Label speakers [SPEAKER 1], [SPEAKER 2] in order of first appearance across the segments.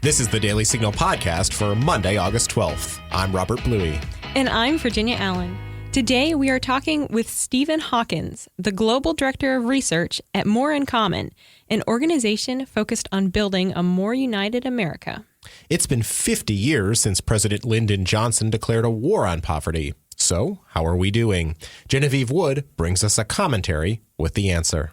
[SPEAKER 1] This is the Daily Signal podcast for Monday, August 12th. I'm Robert Bluey.
[SPEAKER 2] And I'm Virginia Allen. Today we are talking with Stephen Hawkins, the Global Director of Research at More in Common, an organization focused on building a more united America.
[SPEAKER 1] It's been 50 years since President Lyndon Johnson declared a war on poverty. So, how are we doing? Genevieve Wood brings us a commentary with the answer.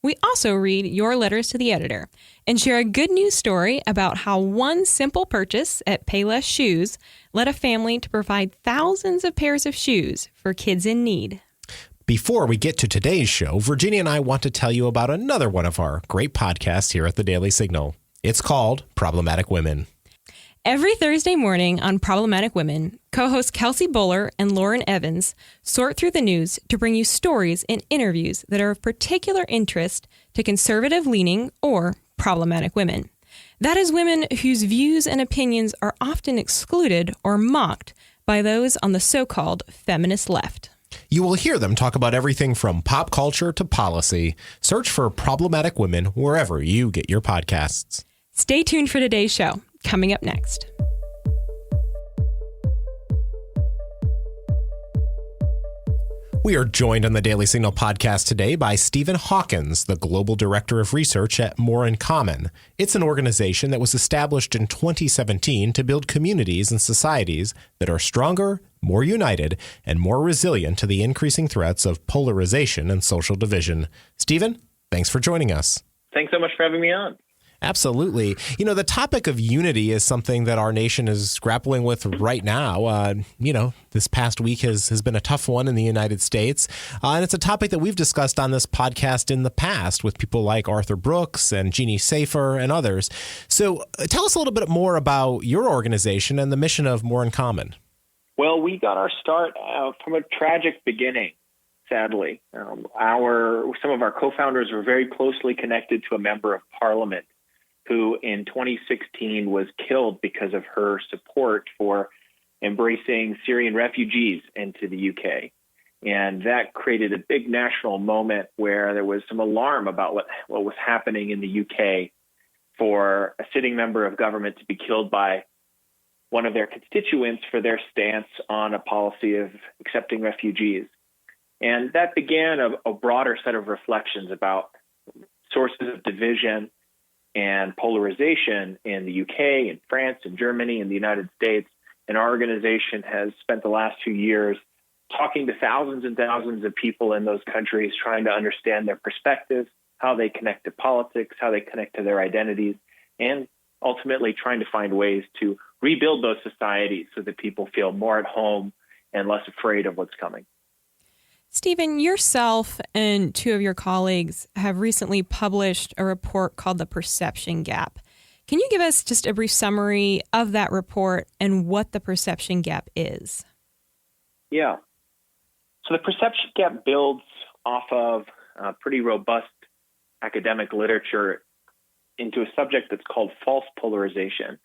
[SPEAKER 2] We also read your letters to the editor and share a good news story about how one simple purchase at Payless Shoes led a family to provide thousands of pairs of shoes for kids in need.
[SPEAKER 1] Before we get to today's show, Virginia and I want to tell you about another one of our great podcasts here at the Daily Signal. It's called Problematic Women.
[SPEAKER 2] Every Thursday morning on Problematic Women, co-hosts Kelsey Buller and Lauren Evans sort through the news to bring you stories and interviews that are of particular interest to conservative-leaning or problematic women. That is, women whose views and opinions are often excluded or mocked by those on the so-called feminist left.
[SPEAKER 1] You will hear them talk about everything from pop culture to policy. Search for Problematic Women wherever you get your podcasts.
[SPEAKER 2] Stay tuned for today's show. Coming up next.
[SPEAKER 1] We are joined on the Daily Signal podcast today by Stephen Hawkins, the Global Director of Research at More in Common. It's an organization that was established in 2017 to build communities and societies that are stronger, more united, and more resilient to the increasing threats of polarization and social division. Stephen, thanks for joining us.
[SPEAKER 3] Thanks so much for having me on.
[SPEAKER 1] Absolutely. You know, the topic of unity is something that our nation is grappling with right now. This past week has been a tough one in the United States. And it's a topic that we've discussed on this podcast in the past with people like Arthur Brooks and Jeannie Safer and others. So tell us a little bit more about your organization and the mission of More in Common.
[SPEAKER 3] Well, we got our start from a tragic beginning, sadly. Some of our co-founders were very closely connected to a member of parliament who in 2016 was killed because of her support for embracing Syrian refugees into the UK. And that created a big national moment where there was some alarm about what was happening in the UK for a sitting member of government to be killed by one of their constituents for their stance on a policy of accepting refugees. And that began a broader set of reflections about sources of division and polarization in the UK, in France, in Germany, in the United States. And our organization has spent the last 2 years talking to thousands and thousands of people in those countries, trying to understand their perspectives, how they connect to politics, how they connect to their identities, and ultimately trying to find ways to rebuild those societies so that people feel more at home and less afraid of what's coming.
[SPEAKER 2] Stephen, yourself and two of your colleagues have recently published a report called The Perception Gap. Can you give us just a brief summary of that report and what the perception gap is?
[SPEAKER 3] Yeah. So the perception gap builds off of pretty robust academic literature into a subject that's called false polarization.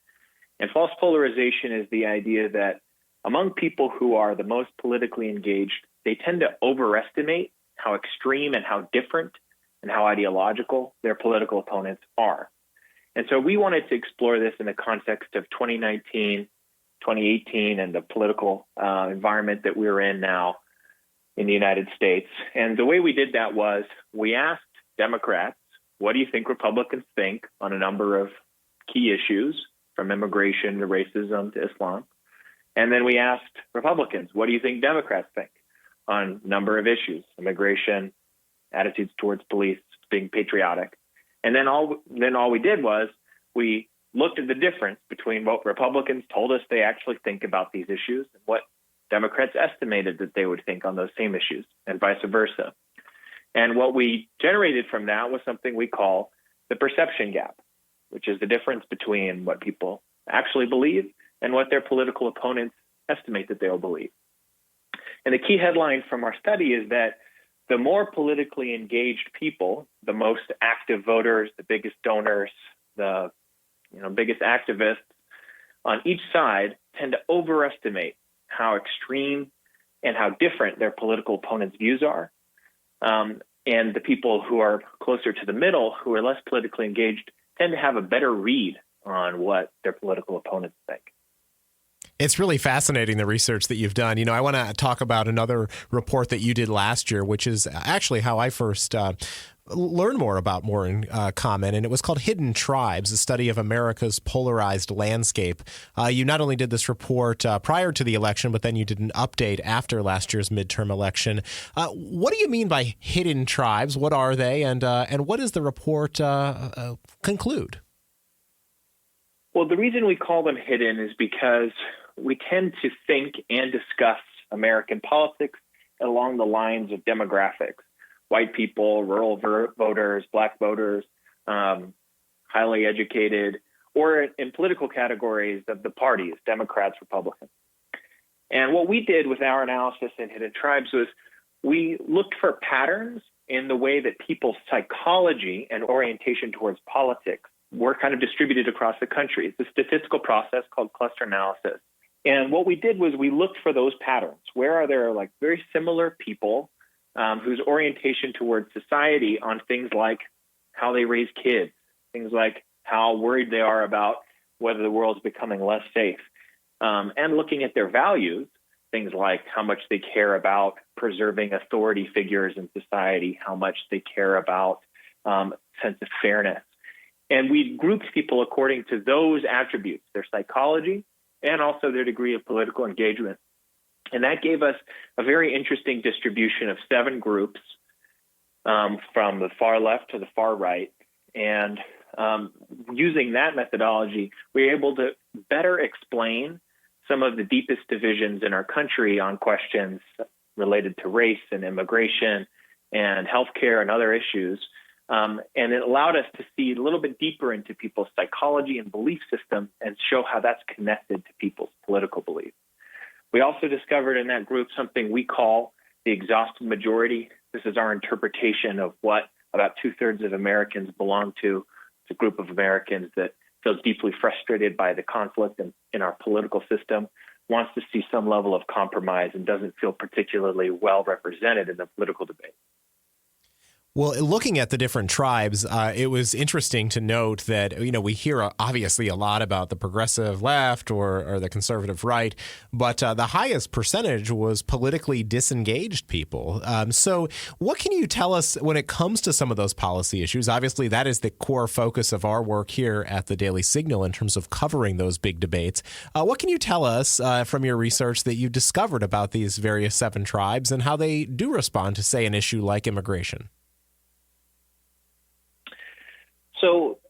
[SPEAKER 3] And false polarization is the idea that among people who are the most politically engaged, they tend to overestimate how extreme and how different and how ideological their political opponents are. And so we wanted to explore this in the context of 2019, 2018, and the political environment that we're in now in the United States. And the way we did that was we asked Democrats, what do you think Republicans think on a number of key issues, from immigration to racism to Islam? And then we asked Republicans, what do you think Democrats think on a number of issues, immigration, attitudes towards police, being patriotic? And then all we did was we looked at the difference between what Republicans told us they actually think about these issues and what Democrats estimated that they would think on those same issues, and vice versa. And what we generated from that was something we call the perception gap, which is the difference between what people actually believe and what their political opponents estimate that they'll believe. And the key headline from our study is that the more politically engaged people, the most active voters, the biggest donors, the biggest activists on each side tend to overestimate how extreme and how different their political opponents' views are. And the people who are closer to the middle, who are less politically engaged, tend to have a better read on what their political opponents think.
[SPEAKER 1] It's really fascinating, the research that you've done. I want to talk about another report that you did last year, which is actually how I first learned more about More in Common, and it was called Hidden Tribes, a study of America's polarized landscape. You not only did this report prior to the election, but then you did an update after last year's midterm election. What do you mean by hidden tribes? What are they, and what does the report conclude?
[SPEAKER 3] Well, the reason we call them hidden is because we tend to think and discuss American politics along the lines of demographics. White people, rural voters, black voters, highly educated, or in political categories of the parties, Democrats, Republicans. And what we did with our analysis in Hidden Tribes was we looked for patterns in the way that people's psychology and orientation towards politics were kind of distributed across the country. It's a statistical process called cluster analysis. And what we did was we looked for those patterns. Where are there very similar people whose orientation towards society on things like how they raise kids, things like how worried they are about whether the world is becoming less safe, and looking at their values, things like how much they care about preserving authority figures in society, how much they care about sense of fairness. And we grouped people according to those attributes, their psychology, and also their degree of political engagement. And that gave us a very interesting distribution of 7 groups from the far left to the far right. And using that methodology, we were able to better explain some of the deepest divisions in our country on questions related to race and immigration and healthcare and other issues. And it allowed us to see a little bit deeper into people's psychology and belief system and show how that's connected to people's political beliefs. We also discovered in that group something we call the exhausted majority. This is our interpretation of what about 2/3 of Americans belong to. It's a group of Americans that feels deeply frustrated by the conflict in our political system, wants to see some level of compromise, and doesn't feel particularly well represented in the political debate.
[SPEAKER 1] Well, looking at the different tribes, it was interesting to note that, we hear obviously a lot about the progressive left or the conservative right, but the highest percentage was politically disengaged people. So what can you tell us when it comes to some of those policy issues? Obviously, that is the core focus of our work here at the Daily Signal in terms of covering those big debates. What can you tell us from your research that you've discovered about these various 7 tribes and how they do respond to, say, an issue like immigration?
[SPEAKER 3] So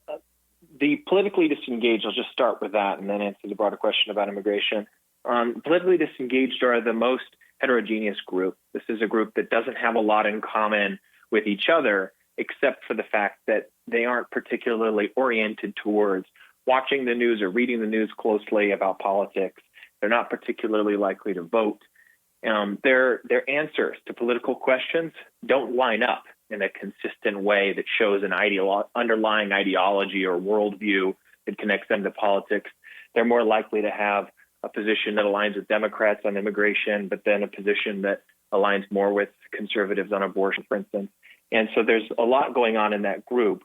[SPEAKER 3] the politically disengaged, I'll just start with that and then answer the broader question about immigration. Politically disengaged are the most heterogeneous group. This is a group that doesn't have a lot in common with each other, except for the fact that they aren't particularly oriented towards watching the news or reading the news closely about politics. They're not particularly likely to vote. Their answers to political questions don't line up in a consistent way that shows an underlying ideology or worldview that connects them to politics. They're more likely to have a position that aligns with Democrats on immigration, but then a position that aligns more with conservatives on abortion, for instance. And so there's a lot going on in that group.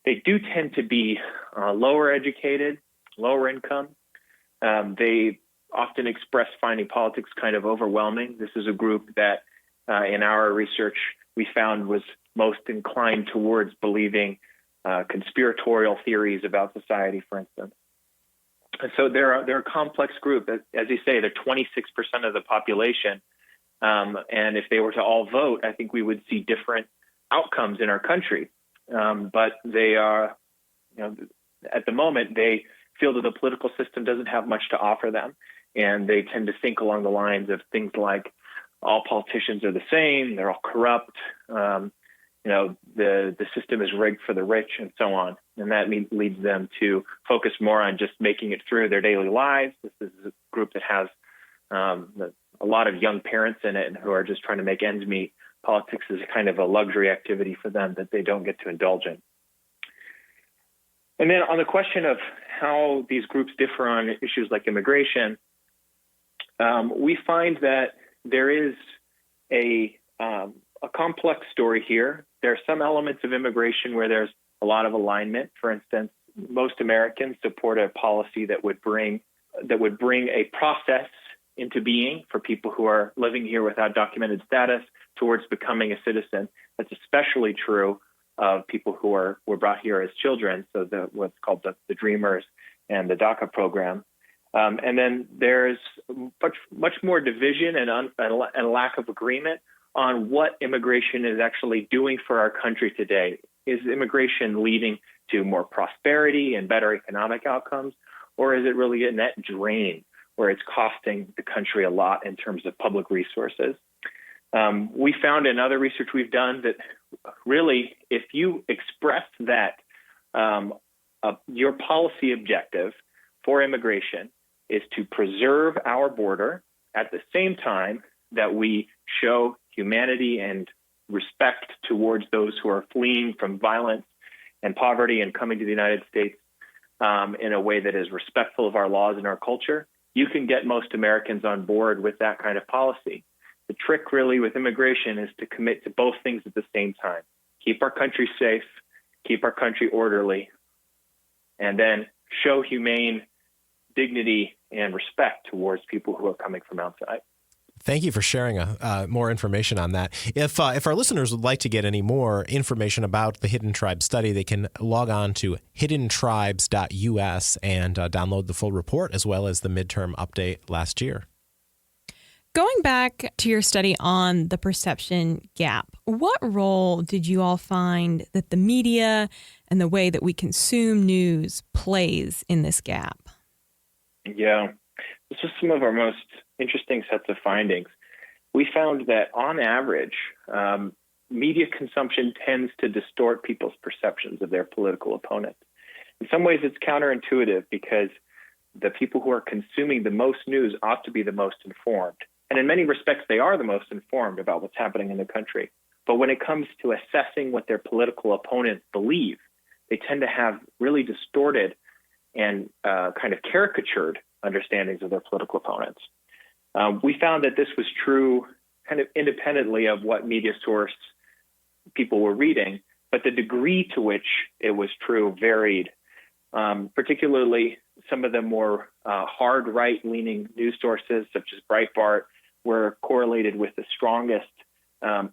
[SPEAKER 3] They do tend to be lower educated, lower income. They often express finding politics kind of overwhelming. This is a group that in our research we found was most inclined towards believing conspiratorial theories about society, for instance. And so they're a complex group. As you say, they're 26% of the population. And if they were to all vote, I think we would see different outcomes in our country. But they are, at the moment, they feel that the political system doesn't have much to offer them. And they tend to think along the lines of things like all politicians are the same, they're all corrupt, the system is rigged for the rich, and so on. And that leads them to focus more on just making it through their daily lives. This is a group that has a lot of young parents in it who are just trying to make ends meet. Politics is kind of a luxury activity for them that they don't get to indulge in. And then on the question of how these groups differ on issues like immigration, we find that there is a complex story here. There are some elements of immigration where there's a lot of alignment. For instance, most Americans support a policy that would bring a process into being for people who are living here without documented status towards becoming a citizen. That's especially true of people who were brought here as children, so what's called the Dreamers and the DACA program. And then there's much more division and a lack of agreement on what immigration is actually doing for our country today. Is immigration leading to more prosperity and better economic outcomes, or is it really a net drain where it's costing the country a lot in terms of public resources? We found in other research we've done that really, if you express that your policy objective for immigration is to preserve our border at the same time that we show humanity and respect towards those who are fleeing from violence and poverty and coming to the United States in a way that is respectful of our laws and our culture, you can get most Americans on board with that kind of policy. The trick really with immigration is to commit to both things at the same time. Keep our country safe, keep our country orderly, and then show humane dignity and respect towards people who are coming from outside.
[SPEAKER 1] Thank you for sharing more information on that. If our listeners would like to get any more information about the Hidden Tribes study, they can log on to hiddentribes.us and download the full report as well as the midterm update last year.
[SPEAKER 2] Going back to your study on the perception gap, what role did you all find that the media and the way that we consume news plays in this gap?
[SPEAKER 3] Yeah, this is some of our most interesting sets of findings. We found that on average, media consumption tends to distort people's perceptions of their political opponents. In some ways, it's counterintuitive because the people who are consuming the most news ought to be the most informed. And in many respects, they are the most informed about what's happening in the country. But when it comes to assessing what their political opponents believe, they tend to have really distorted and kind of caricatured understandings of their political opponents. We found that this was true kind of independently of what media source people were reading, but the degree to which it was true varied. Particularly, some of the more hard right-leaning news sources, such as Breitbart, were correlated with the strongest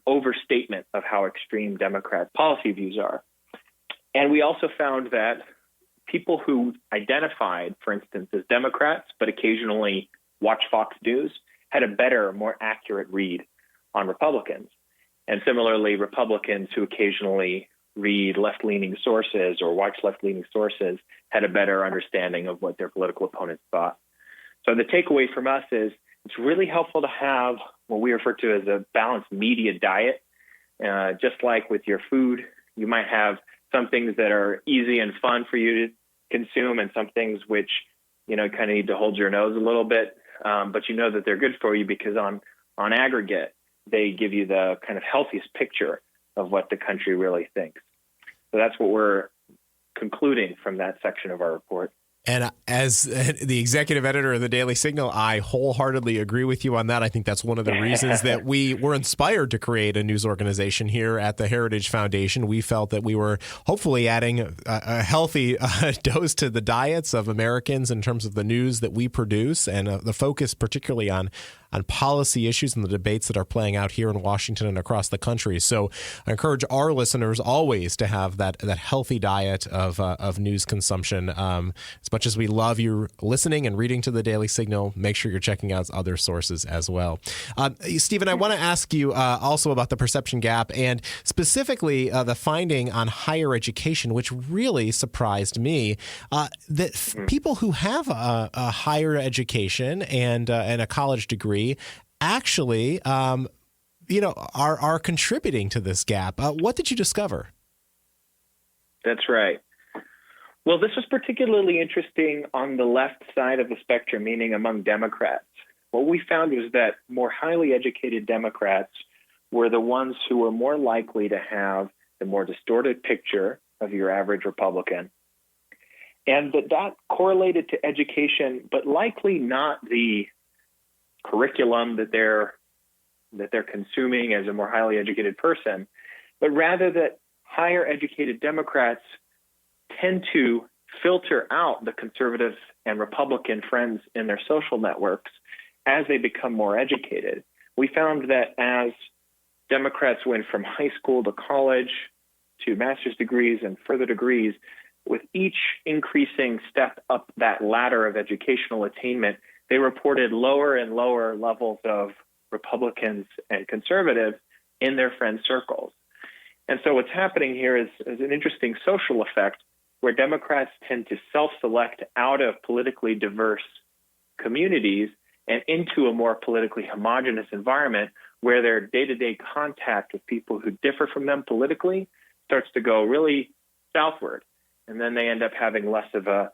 [SPEAKER 3] overstatement of how extreme Democrat policy views are. And we also found that people who identified, for instance, as Democrats, but occasionally watch Fox News, had a better, more accurate read on Republicans. And similarly, Republicans who occasionally read left-leaning sources or watch left-leaning sources had a better understanding of what their political opponents thought. So the takeaway from us is it's really helpful to have what we refer to as a balanced media diet. Just like with your food, you might have some things that are easy and fun for you to consume and some things which, kind of need to hold your nose a little bit, but you know that they're good for you because on aggregate, they give you the kind of healthiest picture of what the country really thinks. So that's what we're concluding from that section of our report.
[SPEAKER 1] And as the executive editor of the Daily Signal, I wholeheartedly agree with you on that. I think that's one of the reasons that we were inspired to create a news organization here at the Heritage Foundation. We felt that we were hopefully adding a healthy dose to the diets of Americans in terms of the news that we produce and the focus particularly on policy issues and the debates that are playing out here in Washington and across the country. So I encourage our listeners always to have that healthy diet of news consumption. As much as we love you listening and reading to the Daily Signal, make sure you're checking out other sources as well. Stephen, I want to ask you also about the perception gap and specifically the finding on higher education, which really surprised me, that people who have a higher education and a college degree actually, are contributing to this gap. What did you discover?
[SPEAKER 3] That's right. Well, this was particularly interesting on the left side of the spectrum, meaning among Democrats. What we found was that more highly educated Democrats were the ones who were more likely to have the more distorted picture of your average Republican. And that correlated to education, but likely not the curriculum that they're consuming as a more highly educated person, but rather that higher educated Democrats tend to filter out the conservatives and Republican friends in their social networks as they become more educated. We found that as Democrats went from high school to college to master's degrees and further degrees, with each increasing step up that ladder of educational attainment, they reported lower and lower levels of Republicans and conservatives in their friend circles. And so what's happening here is an interesting social effect where Democrats tend to self-select out of politically diverse communities and into a more politically homogenous environment where their day-to-day contact with people who differ from them politically starts to go really southward. And then they end up having less of a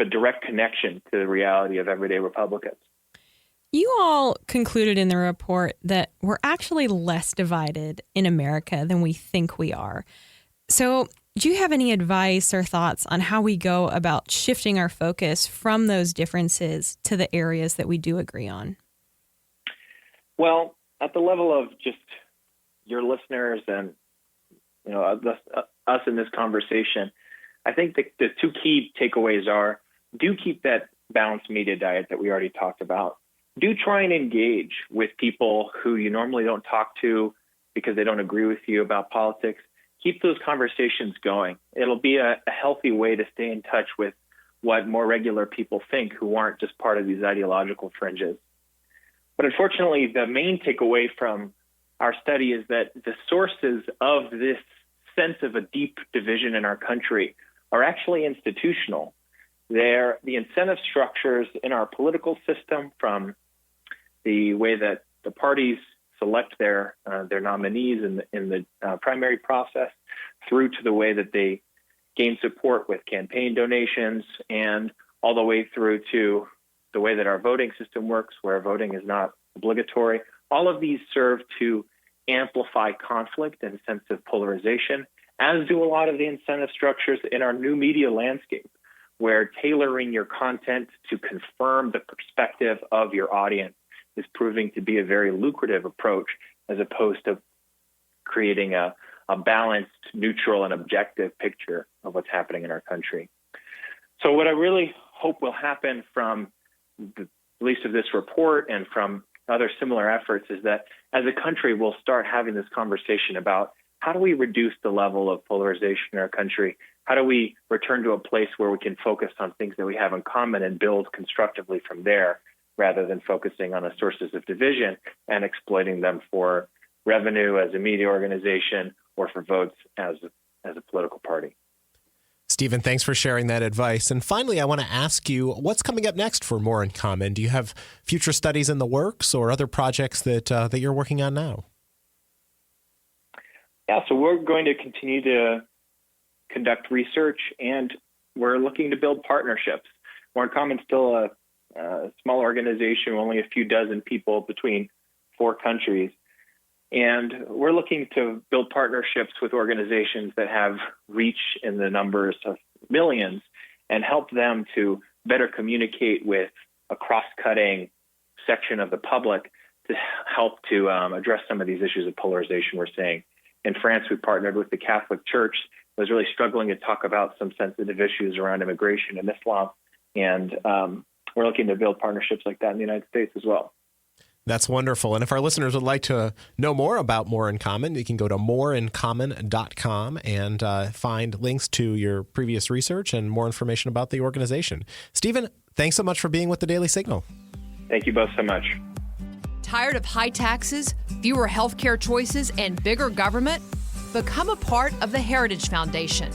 [SPEAKER 3] direct connection to the reality of everyday Republicans.
[SPEAKER 2] You all concluded in the report that we're actually less divided in America than we think we are. So do you have any advice or thoughts on how we go about shifting our focus from those differences to the areas that we do agree on?
[SPEAKER 3] Well, at the level of just your listeners and us in this conversation, I think the two key takeaways are: do keep that balanced media diet that we already talked about. Do try and engage with people who you normally don't talk to because they don't agree with you about politics. Keep those conversations going. It'll be a healthy way to stay in touch with what more regular people think who aren't just part of these ideological fringes. But unfortunately, the main takeaway from our study is that the sources of this sense of a deep division in our country are actually institutional. They're the incentive structures in our political system, from the way that the parties select their nominees in the primary process, through to the way that they gain support with campaign donations, and all the way through to the way that our voting system works, where voting is not obligatory. All of these serve to amplify conflict and a sense of polarization, as do a lot of the incentive structures in our new media landscape, where tailoring your content to confirm the perspective of your audience is proving to be a very lucrative approach, as opposed to creating a balanced, neutral, and objective picture of what's happening in our country. So what I really hope will happen from the release of this report and from other similar efforts is that as a country, we'll start having this conversation about how do we reduce the level of polarization in our country? How do we return to a place where we can focus on things that we have in common and build constructively from there, rather than focusing on the sources of division and exploiting them for revenue as a media organization or for votes as a political party.
[SPEAKER 1] Stephen, thanks for sharing that advice. And finally, I want to ask you, what's coming up next for More in Common? Do you have future studies in the works or other projects that you're working on now?
[SPEAKER 3] Yeah, so we're going to continue to conduct research, and we're looking to build partnerships. More in Common is still a small organization, only a few dozen people between 4 countries. And we're looking to build partnerships with organizations that have reach in the numbers of millions and help them to better communicate with a cross-cutting section of the public to help to address some of these issues of polarization we're seeing. In France, we partnered with the Catholic Church that was really struggling to talk about some sensitive issues around immigration and Islam. And we're looking to build partnerships like that in the United States as well.
[SPEAKER 1] That's wonderful. And if our listeners would like to know more about More in Common, you can go to moreincommon.com and find links to your previous research and more information about the organization. Stephen, thanks so much for being with the Daily Signal.
[SPEAKER 3] Thank you both so much.
[SPEAKER 4] Tired of high taxes, fewer healthcare choices, and bigger government? Become a part of the Heritage Foundation.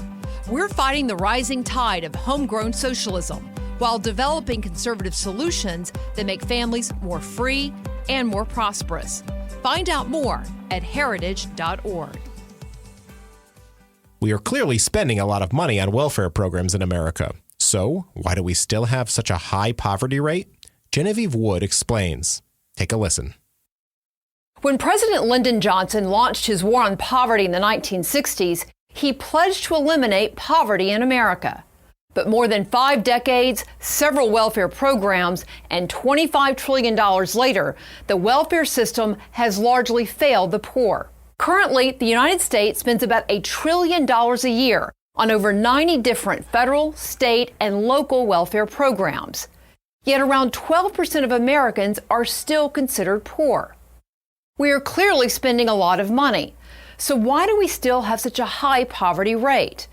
[SPEAKER 4] We're fighting the rising tide of homegrown socialism while developing conservative solutions that make families more free and more prosperous. Find out more at heritage.org.
[SPEAKER 1] We are clearly spending a lot of money on welfare programs in America. So why do we still have such a high poverty rate? Genevieve Wood explains. Take a listen.
[SPEAKER 4] When President Lyndon Johnson launched his war on poverty in the 1960s, he pledged to eliminate poverty in America. But more than 5 decades, several welfare programs, and $25 trillion later, the welfare system has largely failed the poor. Currently, the United States spends about $1 trillion a year on over 90 different federal, state, and local welfare programs. Yet around 12% of Americans are still considered poor. We are clearly spending a lot of money. So why do we still have such a high poverty rate?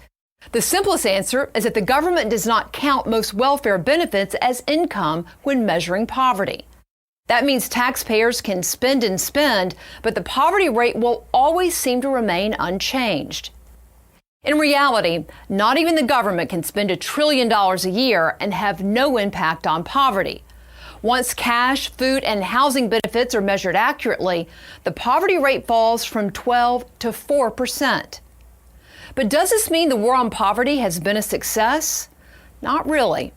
[SPEAKER 4] The simplest answer is that the government does not count most welfare benefits as income when measuring poverty. That means taxpayers can spend and spend, but the poverty rate will always seem to remain unchanged. In reality, not even the government can spend $1 trillion a year and have no impact on poverty. Once cash, food, and housing benefits are measured accurately, the poverty rate falls from 12% to 4%. But does this mean the war on poverty has been a success? Not really.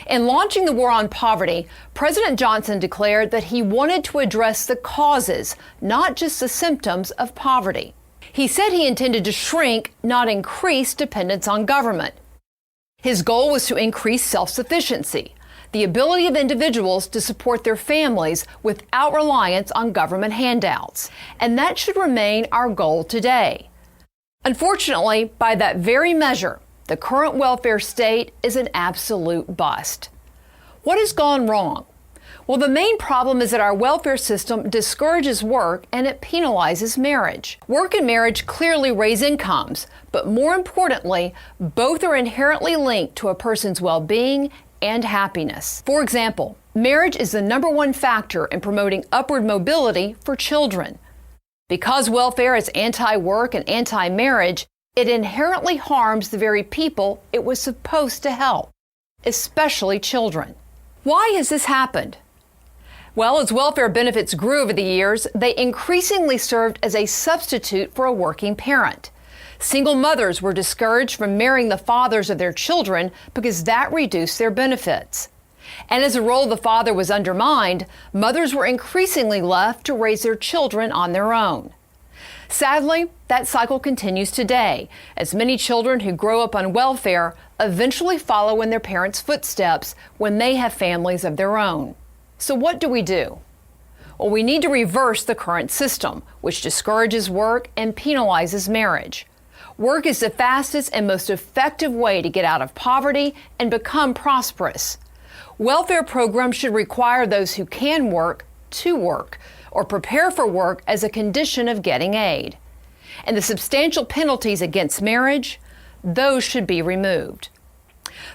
[SPEAKER 4] In launching the war on poverty, President Johnson declared that he wanted to address the causes, not just the symptoms of poverty. He said he intended to shrink, not increase, dependence on government. His goal was to increase self-sufficiency, the ability of individuals to support their families without reliance on government handouts. And that should remain our goal today. Unfortunately, by that very measure, the current welfare state is an absolute bust. What has gone wrong? Well, the main problem is that our welfare system discourages work and it penalizes marriage. Work and marriage clearly raise incomes, but more importantly, both are inherently linked to a person's well-being and happiness. For example, marriage is the #1 factor in promoting upward mobility for children. Because welfare is anti-work and anti-marriage, it inherently harms the very people it was supposed to help, especially children. Why has this happened? Well, as welfare benefits grew over the years, they increasingly served as a substitute for a working parent. Single mothers were discouraged from marrying the fathers of their children because that reduced their benefits. And as the role of the father was undermined, mothers were increasingly left to raise their children on their own. Sadly, that cycle continues today, as many children who grow up on welfare eventually follow in their parents' footsteps when they have families of their own. So what do we do? Well, we need to reverse the current system, which discourages work and penalizes marriage. Work is the fastest and most effective way to get out of poverty and become prosperous. Welfare programs should require those who can work to work or prepare for work as a condition of getting aid. And the substantial penalties against marriage, those should be removed.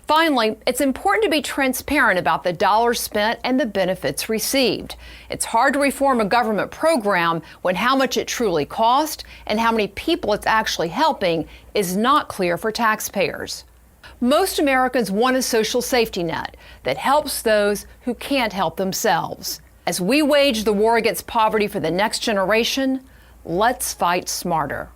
[SPEAKER 4] Finally, it's important to be transparent about the dollars spent and the benefits received. It's hard to reform a government program when how much it truly cost and how many people it's actually helping is not clear for taxpayers. Most Americans want a social safety net that helps those who can't help themselves. As we wage the war against poverty for the next generation, let's fight smarter.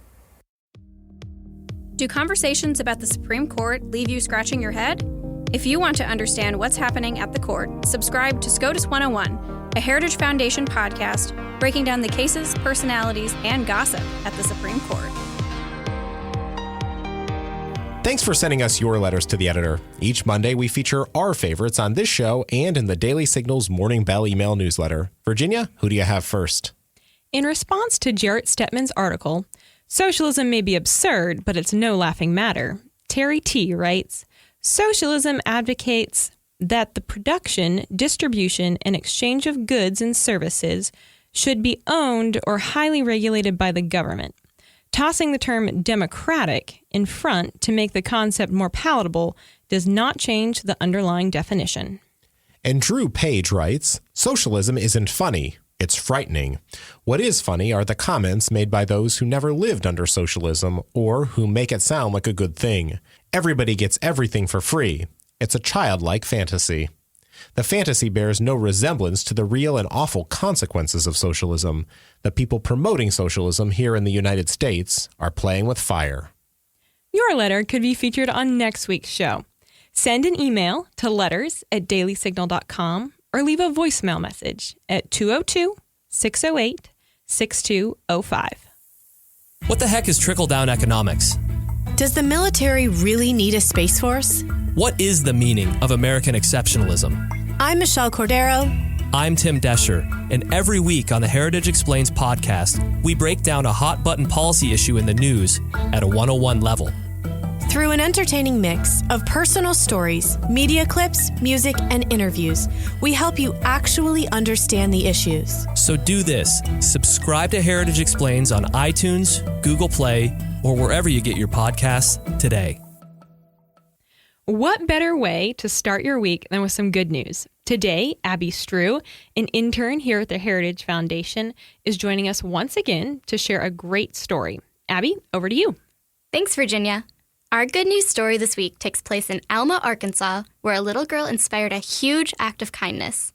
[SPEAKER 5] Do conversations about the Supreme Court leave you scratching your head? If you want to understand what's happening at the court, subscribe to SCOTUS 101, a Heritage Foundation podcast breaking down the cases, personalities, and gossip at the Supreme Court.
[SPEAKER 1] Thanks for sending us your letters to the editor. Each Monday, we feature our favorites on this show and in the Daily Signal's Morning Bell email newsletter. Virginia, who do you have first?
[SPEAKER 2] In response to Jarrett Stetman's article, "Socialism may be absurd, but it's no laughing matter," Terry T. writes, "Socialism advocates that the production, distribution, and exchange of goods and services should be owned or highly regulated by the government. Tossing the term democratic in front to make the concept more palatable does not change the underlying definition."
[SPEAKER 1] And Drew Page writes, "Socialism isn't funny. It's frightening. What is funny are the comments made by those who never lived under socialism or who make it sound like a good thing. Everybody gets everything for free. It's a childlike fantasy. The fantasy bears no resemblance to the real and awful consequences of socialism. The people promoting socialism here in the United States are playing with fire."
[SPEAKER 2] Your letter could be featured on next week's show. Send an email to letters@dailysignal.com or leave a voicemail message at 202-608-6205.
[SPEAKER 6] What the heck is trickle-down economics?
[SPEAKER 7] Does the military really need a space force?
[SPEAKER 6] What is the meaning of American exceptionalism?
[SPEAKER 7] I'm Michelle Cordero.
[SPEAKER 6] I'm Tim Descher, and every week on the Heritage Explains podcast, we break down a hot-button policy issue in the news at a 101 level.
[SPEAKER 7] Through an entertaining mix of personal stories, media clips, music, and interviews, we help you actually understand the issues.
[SPEAKER 6] So do this. Subscribe to Heritage Explains on iTunes, Google Play, or wherever you get your podcasts today.
[SPEAKER 2] What better way to start your week than with some good news? Today, Abby Strew, an intern here at the Heritage Foundation, is joining us once again to share a great story. Abby, over to you.
[SPEAKER 8] Thanks, Virginia. Our good news story this week takes place in Alma, Arkansas, where a little girl inspired a huge act of kindness.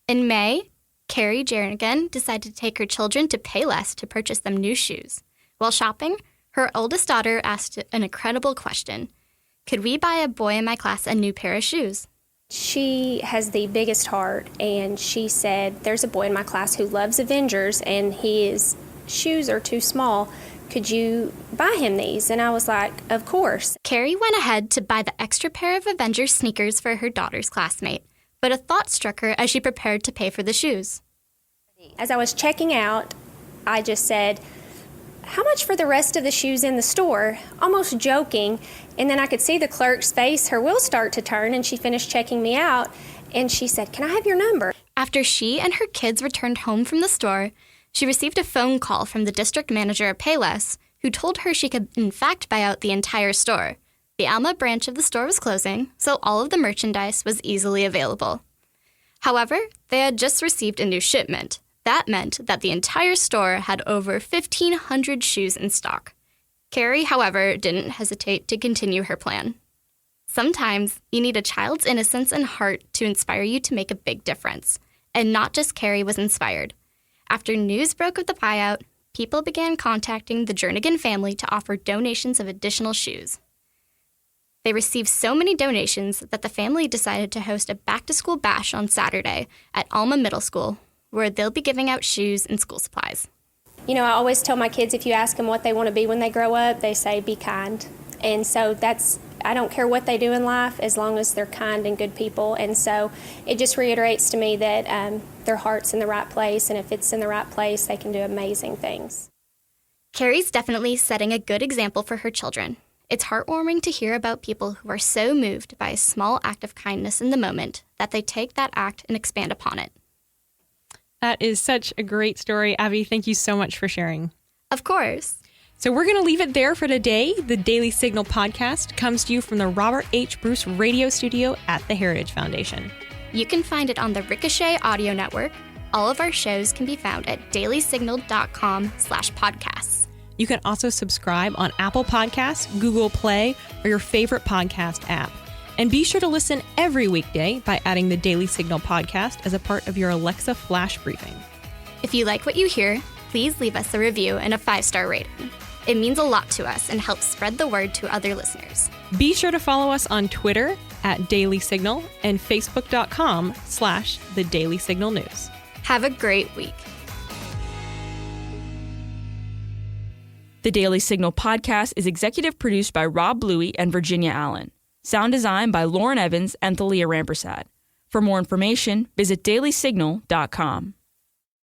[SPEAKER 8] In May, Carrie Jernigan decided to take her children to Payless to purchase them new shoes. While shopping, her oldest daughter asked an incredible question. Could we buy a boy in my class a new pair of shoes?
[SPEAKER 9] She has the biggest heart, and she said, there's a boy in my class who loves Avengers, and his shoes are too small. Could you buy him these? And I was like, of course.
[SPEAKER 8] Carrie went ahead to buy the extra pair of Avengers sneakers for her daughter's classmate, but a thought struck her as she prepared to pay for the shoes.
[SPEAKER 9] As I was checking out, I just said, how much for the rest of the shoes in the store? Almost joking. And then I could see the clerk's face, her wheels start to turn, and she finished checking me out. And she said, can I have your number?
[SPEAKER 8] After she and her kids returned home from the store, she received a phone call from the district manager of Payless, who told her she could in fact buy out the entire store. The Alma branch of the store was closing, so all of the merchandise was easily available. However, they had just received a new shipment. That meant that the entire store had over 1,500 shoes in stock. Carrie, however, didn't hesitate to continue her plan. Sometimes you need a child's innocence and heart to inspire you to make a big difference. And not just Carrie was inspired. After news broke of the buyout, people began contacting the Jernigan family to offer donations of additional shoes. They received so many donations that the family decided to host a back-to-school bash on Saturday at Alma Middle School, where they'll be giving out shoes and school supplies.
[SPEAKER 9] You know, I always tell my kids, if you ask them what they want to be when they grow up, they say, be kind. And so I don't care what they do in life as long as they're kind and good people. And so it just reiterates to me that their heart's in the right place, and if it's in the right place, they can do amazing things.
[SPEAKER 8] Carrie's definitely setting a good example for her children. It's heartwarming to hear about people who are so moved by a small act of kindness in the moment that they take that act and expand upon it.
[SPEAKER 2] That is such a great story, Abby. Thank you so much for sharing.
[SPEAKER 8] Of course.
[SPEAKER 2] So we're going to leave it there for today. The Daily Signal podcast comes to you from the Robert H. Bruce Radio Studio at the Heritage Foundation.
[SPEAKER 8] You can find it on the Ricochet Audio Network. All of our shows can be found at dailysignal.com/podcasts.
[SPEAKER 2] You can also subscribe on Apple Podcasts, Google Play, or your favorite podcast app. And be sure to listen every weekday by adding the Daily Signal podcast as a part of your Alexa flash briefing.
[SPEAKER 8] If you like what you hear, please leave us a review and a 5-star rating. It means a lot to us and helps spread the word to other listeners.
[SPEAKER 2] Be sure to follow us on Twitter at Daily Signal and Facebook.com/The Daily Signal News.
[SPEAKER 8] Have a great week.
[SPEAKER 10] The Daily Signal podcast is executive produced by Rob Bluey and Virginia Allen. Sound design by Lauren Evans and Thalia Rampersad. For more information, visit dailysignal.com.